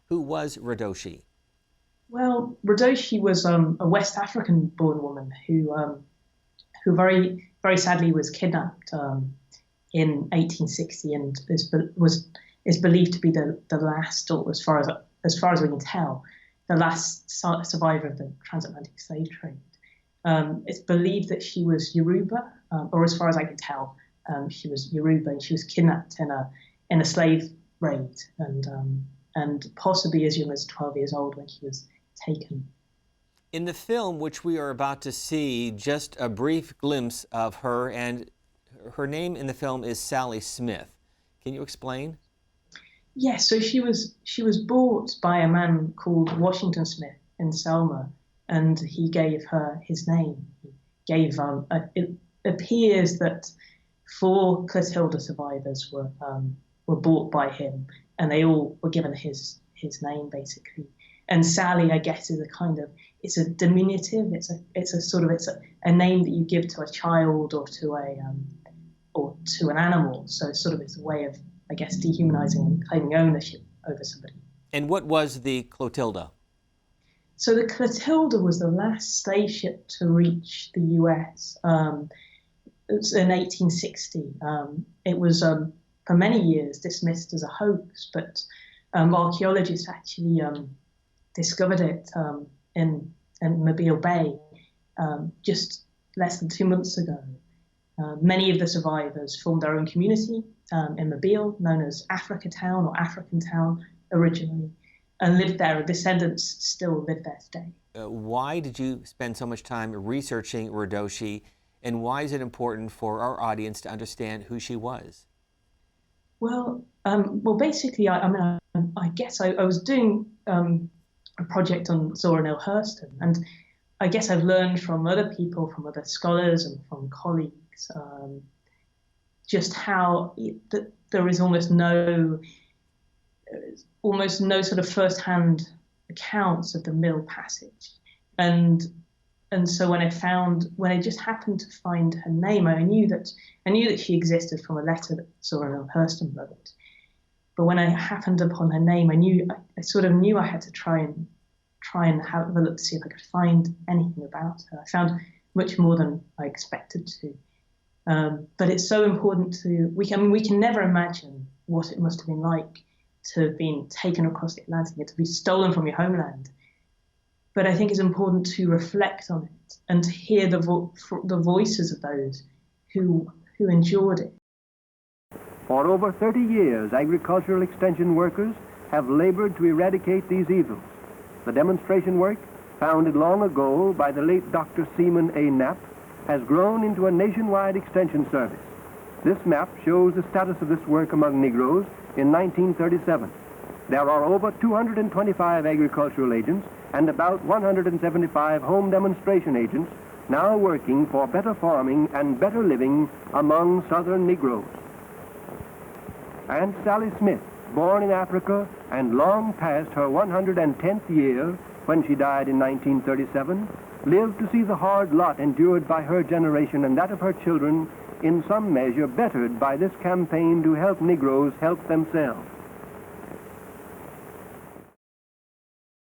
Who was Redoshi? Well, Redoshi was a West African-born woman who very sadly was kidnapped in 1860 and is believed to be the last, or as far as we can tell, the last survivor of the transatlantic slave trade. It's believed that she was Yoruba, or as far as I can tell, she was Yoruba, and she was kidnapped in a slave raid, and possibly as young as 12 years old when she was taken. In the film, which we are about to see, just a brief glimpse of her, and her name in the film is Sally Smith. Can you explain? Yes, so she was bought by a man called Washington Smith in Selma, and he gave her his name. He gave it appears that 4 Clotilda survivors were bought by him, and they all were given his name basically. And Sally, I guess, is it's a diminutive. It's a name that you give to a child or to an animal. So it's a way of, I guess, dehumanizing and claiming ownership over somebody. And what was the Clotilda? So the Clotilda was the last slave ship to reach the US. It was in 1860. It was for many years dismissed as a hoax, but archaeologists actually discovered it in Mobile Bay just less than 2 months ago. Many of the survivors formed their own community in Mobile, known as Africa Town or African Town originally, and lived there. Descendants still live there today. Why did you spend so much time researching Redoshi, and why is it important for our audience to understand who she was? Well, basically, I guess I was doing a project on Zora Neale Hurston, and I guess I've learned from other people, from other scholars and from colleagues, just how that there is almost no sort of first-hand accounts of the Mill Passage, and so when I just happened to find her name, I knew that she existed from a letter that Zora Neale Hurston wrote. But when I happened upon her name, I sort of knew I had to try and have a look to see if I could find anything about her. I found much more than I expected to. But it's so important we can never imagine what it must have been like to have been taken across the Atlantic and to be stolen from your homeland. But I think it's important to reflect on it and to hear the voices of those who endured it. For over 30 years, agricultural extension workers have labored to eradicate these evils. The demonstration work, founded long ago by the late Dr. Seaman A. Knapp, has grown into a nationwide extension service. This map shows the status of this work among Negroes in 1937. There are over 225 agricultural agents and about 175 home demonstration agents now working for better farming and better living among Southern Negroes. And Sally Smith, born in Africa and long past her 110th year when she died in 1937, lived to see the hard lot endured by her generation and that of her children in some measure bettered by this campaign to help Negroes help themselves.